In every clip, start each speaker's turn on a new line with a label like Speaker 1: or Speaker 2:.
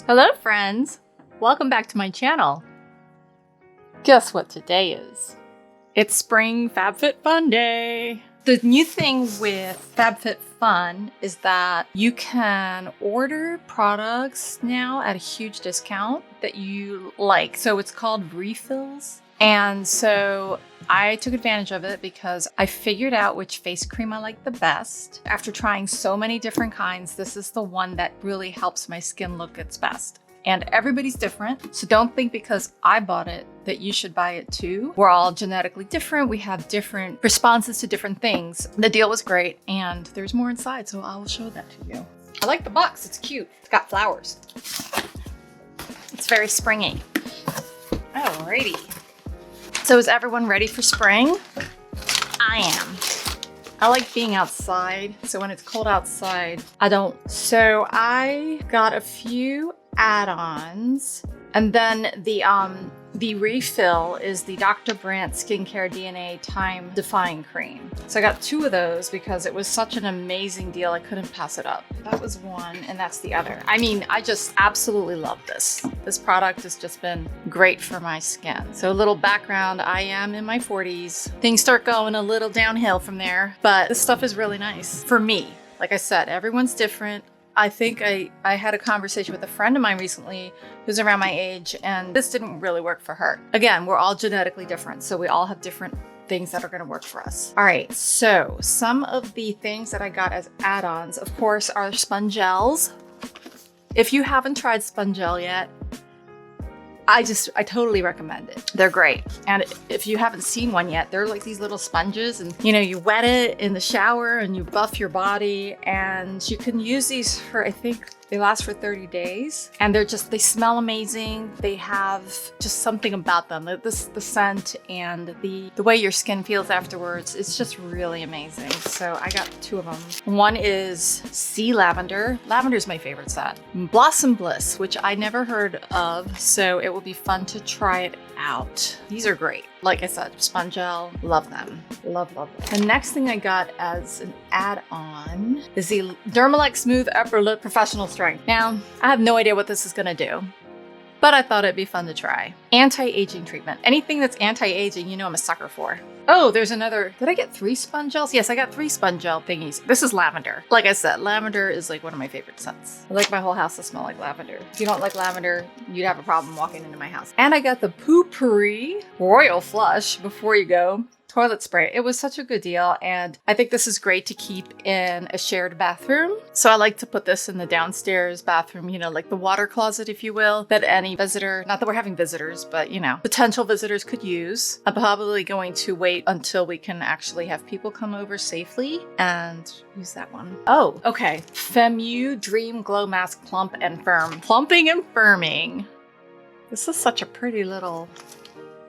Speaker 1: Hello friends! Welcome back to my channel. Guess what today is? It's Spring FabFitFun Day! The new thing with FabFitFun is that you can order products now at a huge discount that you like. So it's called refills. And so I took advantage of it because I figured out which face cream I like the best. After trying so many different kinds, this is the one that really helps my skin look its best. And everybody's different, so don't think because I bought it that you should buy it too. We're all genetically different. We have different responses to different things. The deal was great, and there's more inside, so I will show that to you. I like the box, it's cute. It's got flowers. It's very springy. Alrighty. So is everyone ready for spring? I am. I like being outside, so when it's cold outside, I don't. So I got a few add-ons, and then the refill is the Dr. Brandt Skincare DNA Time Defying Cream. So I got two of those because it was such an amazing deal, I couldn't pass it up. That was one, and that's the other. I mean, I just absolutely love this. This product has just been great for my skin. So a little background, I am in my 40s. Things start going a little downhill from there, but this stuff is really nice for me. Like I said, everyone's different. I think I had a conversation with a friend of mine recently who's around my age, and this didn't really work for her. Again, we're all genetically different, so we all have different things that are gonna work for us. All right, so some of the things that I got as add-ons, of course, are Spongels. If you haven't tried Spongel yet, I totally recommend it. They're great. And if you haven't seen one yet, they're like these little sponges, and you wet it in the shower and you buff your body, and you can use these for, I think they last for 30 days. And they smell amazing. They have just something about them. The scent and the way your skin feels afterwards, it's just really amazing. So I got two of them. One is Sea Lavender. Lavender is my favorite scent. Blossom Bliss, which I never heard of, so it will be fun to try it out. These are great. Like I said, Spongel, love them. Love, love them. The next thing I got as an add-on is the Dermalect Smooth Upper Lip Professional Strength. Now, I have no idea what this is gonna do, but I thought it'd be fun to try. Anti-aging treatment. Anything that's anti-aging, I'm a sucker for. Oh, there's another. Did I get 3 Spongels? Yes, I got 3 Spongel thingies. This is lavender. Like I said, lavender is like one of my favorite scents. I like my whole house to smell like lavender. If you don't like lavender, you'd have a problem walking into my house. And I got the Poopery Royal Flush Before You Go toilet spray. It was such a good deal, and I think this is great to keep in a shared bathroom. So I like to put this in the downstairs bathroom, like the water closet, if you will, that any visitor, not that we're having visitors, but potential visitors could use. I'm probably going to wait until we can actually have people come over safely and use that one. Oh, okay. Femu Dream Glow Mask Plump and Firm. Plumping and firming. This is such a pretty little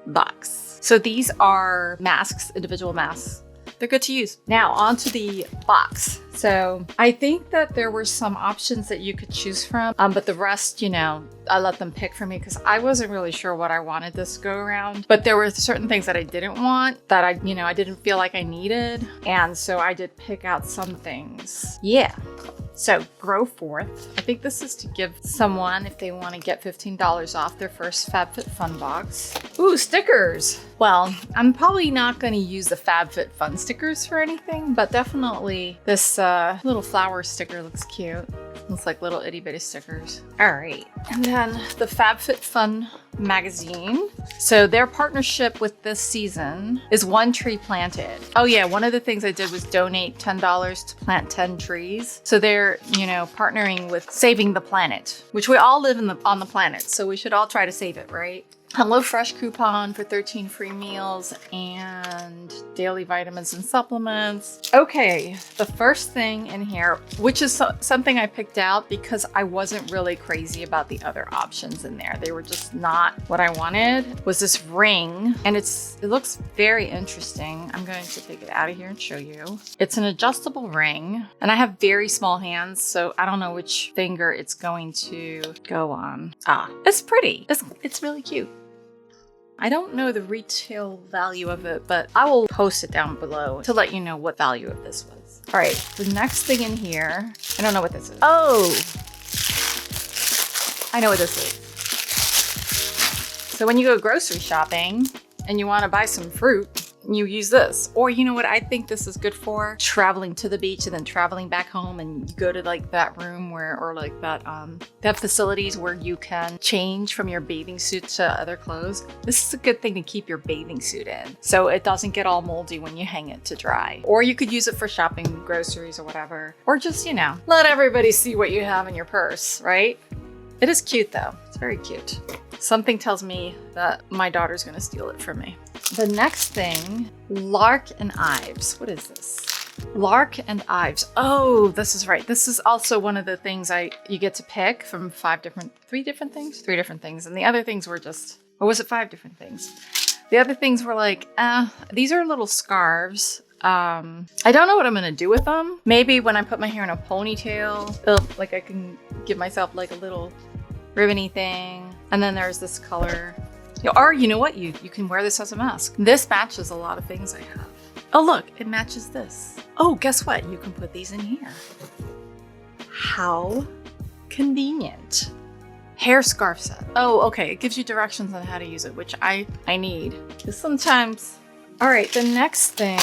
Speaker 1: box. So these are masks, individual masks. They're good to use. Now onto the box. So I think that there were some options that you could choose from, but the rest, I let them pick for me because I wasn't really sure what I wanted this go around. But there were certain things that I didn't want that I didn't feel like I needed. And so I did pick out some things. Yeah. So Grow Forth. I think this is to give someone if they want to get $15 off their first FabFitFun box. Ooh, stickers. Well, I'm probably not going to use the FabFitFun stickers for anything, but definitely this little flower sticker looks cute. Looks like little itty bitty stickers. All right. And then the FabFitFun magazine. So their partnership with this season is One Tree Planted. Oh yeah, one of the things I did was donate $10 to plant 10 trees. So they're, partnering with saving the planet, which we all live on the planet. So we should all try to save it, right? HelloFresh coupon for 13 free meals and daily vitamins and supplements. Okay, the first thing in here, which is something I picked out because I wasn't really crazy about the other options in there. They were just not what I wanted, was this ring. And it looks very interesting. I'm going to take it out of here and show you. It's an adjustable ring, and I have very small hands, so I don't know which finger it's going to go on. Ah, it's pretty. It's really cute. I don't know the retail value of it, but I will post it down below to let you know what value of this was. All right, the next thing in here, I don't know what this is. Oh, I know what this is. So when you go grocery shopping and you want to buy some fruit, you use this. Or you know what I think this is good for? Traveling to the beach and then traveling back home, and you go to like that room where, or like that, they have facilities where you can change from your bathing suit to other clothes. This is a good thing to keep your bathing suit in so it doesn't get all moldy when you hang it to dry. Or you could use it for shopping groceries or whatever. Or just, you know, let everybody see what you have in your purse, right? It is cute though. It's very cute. Something tells me that my daughter's gonna steal it from me. The next thing, Lark and Ives. What is this? Lark and Ives. Oh, this is right. This is also one of the things you get to pick from three different things. And the other things were just, or was it 5 different things? The other things were like, these are little scarves. I don't know what I'm gonna do with them. Maybe when I put my hair in a ponytail, like I can give myself like a little ribbony thing. And then there's this color. Or you know what? You can wear this as a mask. This matches a lot of things I have. Oh look, it matches this. Oh, guess what? You can put these in here. How convenient. Hair scarf set. Oh, okay. It gives you directions on how to use it, which I need. Because sometimes. All right, the next thing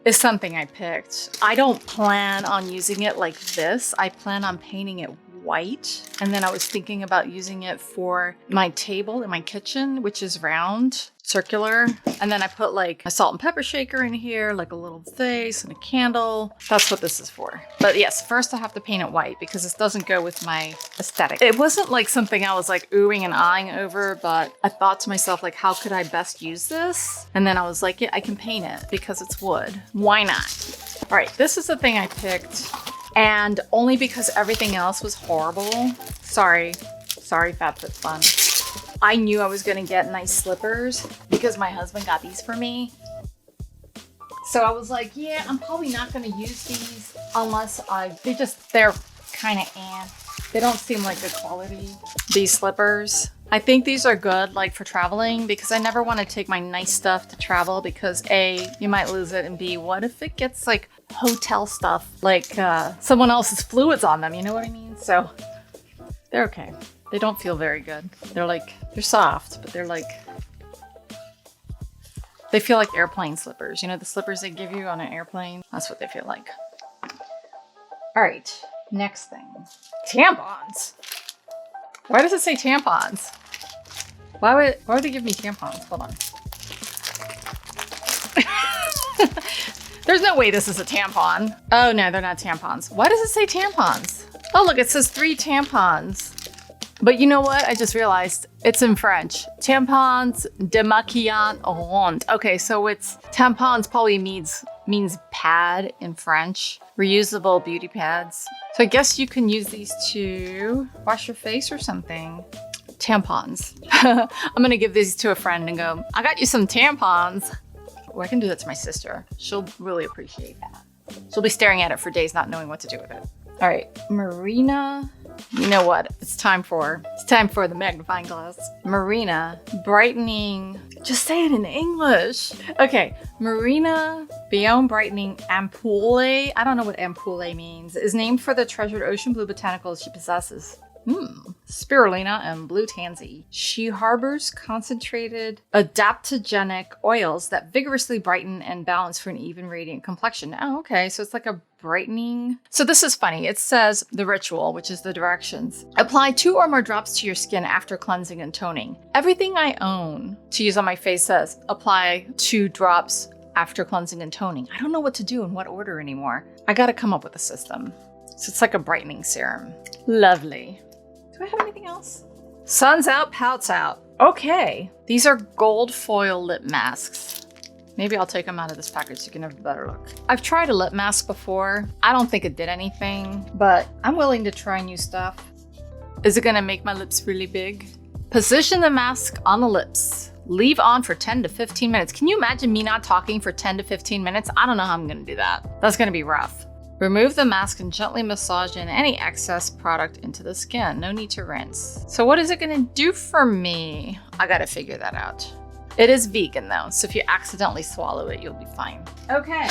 Speaker 1: is something I picked. I don't plan on using it like this. I plan on painting it white. And then I was thinking about using it for my table in my kitchen, which is round, circular. And then I put like a salt and pepper shaker in here, like a little vase and a candle. That's what this is for. But yes, first I have to paint it white because this doesn't go with my aesthetic. It wasn't like something I was like oohing and eyeing over, but I thought to myself, like, how could I best use this? And then I was like, yeah, I can paint it because it's wood. Why not? All right, this is the thing I picked. And only because everything else was horrible. Sorry, FabFitFun. I knew I was gonna get nice slippers because my husband got these for me. So I was like, yeah, I'm probably not gonna use these unless they're kind of they don't seem like good quality. These slippers. I think these are good like for traveling because I never want to take my nice stuff to travel because A, you might lose it, and B, what if it gets like hotel stuff, like someone else's fluids on them, you know what I mean? So they're okay. They don't feel very good. They're soft, but they feel like airplane slippers. You know, the slippers they give you on an airplane? That's what they feel like. All right, next thing. Tampons. Why does it say tampons? Why would they give me tampons? Hold on. There's no way this is a tampon. Oh no, they're not tampons. Why does it say tampons? Oh look, it says 3 tampons. But you know what? I just realized it's in French. Tampons démaquillant. Okay, so it's tampons probably means pad in French. Reusable beauty pads. So I guess you can use these to wash your face or something. Tampons. I'm gonna give these to a friend and go, I got you some tampons. Or I can do that to my sister. She'll really appreciate that. She'll be staring at it for days not knowing what to do with it. All right, Marina. You know what? It's time for the magnifying glass. Marina brightening. Just say it in English. Okay, Marina Beyond Brightening Ampullae. I don't know what ampullae means. Is named for the treasured ocean blue botanicals she possesses. Spirulina and blue tansy. She harbors concentrated adaptogenic oils that vigorously brighten and balance for an even radiant complexion. Oh, okay. So it's like a brightening. So this is funny. It says the ritual, which is the directions. Apply 2 or more drops to your skin after cleansing and toning. Everything I own to use on my face says apply 2 drops after cleansing and toning. I don't know what to do in what order anymore. I got to come up with a system. So it's like a brightening serum. Lovely. Do I have anything else? Sun's out, pouts out. Okay. These are gold foil lip masks. Maybe I'll take them out of this package so you can have a better look. I've tried a lip mask before. I don't think it did anything, but I'm willing to try new stuff. Is it gonna make my lips really big? Position the mask on the lips. Leave on for 10 to 15 minutes. Can you imagine me not talking for 10 to 15 minutes? I don't know how I'm gonna do that. That's gonna be rough. Remove the mask and gently massage in any excess product into the skin. No need to rinse. So what is it gonna do for me? I gotta figure that out. It is vegan though, so if you accidentally swallow it, you'll be fine. Okay.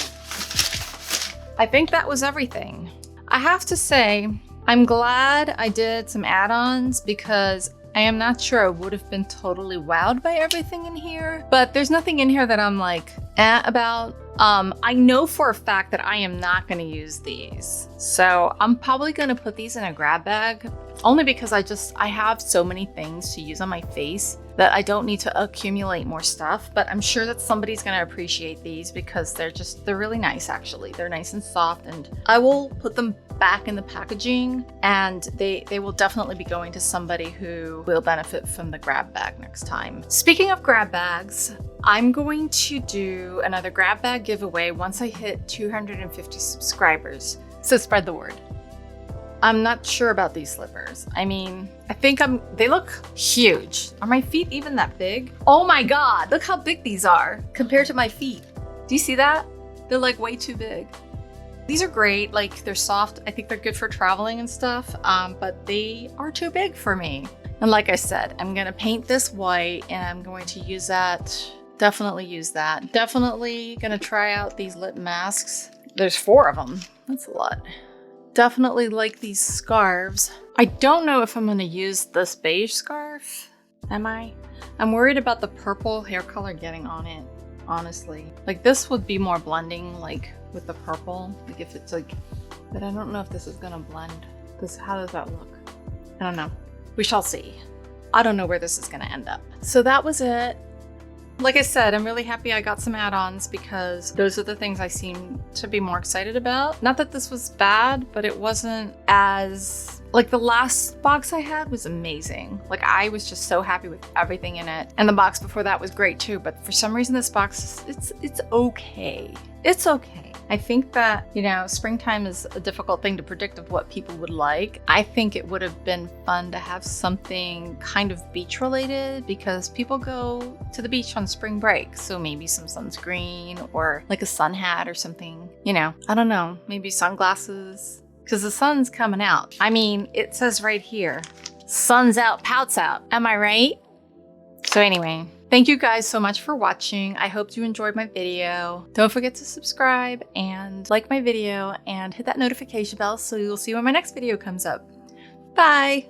Speaker 1: I think that was everything. I have to say, I'm glad I did some add-ons because I am not sure I would have been totally wowed by everything in here, but there's nothing in here that I'm like, about. I know for a fact that I am not going to use these. So I'm probably going to put these in a grab bag only because I have so many things to use on my face that I don't need to accumulate more stuff, but I'm sure that somebody's going to appreciate these because they're really nice actually. They're nice and soft, and I will put them back in the packaging, and they will definitely be going to somebody who will benefit from the grab bag next time. Speaking of grab bags, I'm going to do another grab bag giveaway once I hit 250 subscribers. So spread the word. I'm not sure about these slippers. I mean, they look huge. Are my feet even that big? Oh my God, look how big these are compared to my feet. Do you see that? They're like way too big. These are great, like they're soft. I think they're good for traveling and stuff, but they are too big for me. And like I said, I'm gonna paint this white and I'm going to use that. Definitely use that. Definitely gonna try out these lip masks. There's 4 of them, that's a lot. Definitely like these scarves. I don't know if I'm gonna use this beige scarf, am I? I'm worried about the purple hair color getting on it, honestly. Like this would be more blending, like with the purple, like if it's like, but I don't know if this is gonna blend. How does that look? I don't know. We shall see. I don't know where this is gonna end up. So that was it. Like I said, I'm really happy I got some add-ons because those are the things I seem to be more excited about. Not that this was bad, but it wasn't as, like the last box I had was amazing. Like I was just so happy with everything in it. And the box before that was great too, but for some reason this box, it's okay. It's okay. I think that, you know, springtime is a difficult thing to predict of what people would like. I think it would have been fun to have something kind of beach related because people go to the beach on spring break. So maybe some sunscreen or like a sun hat or something, you know, I don't know, maybe sunglasses because the sun's coming out. I mean, it says right here, sun's out, pouts out. Am I right? So anyway, thank you guys so much for watching. I hope you enjoyed my video. Don't forget to subscribe and like my video and hit that notification bell so you'll see when my next video comes up. Bye!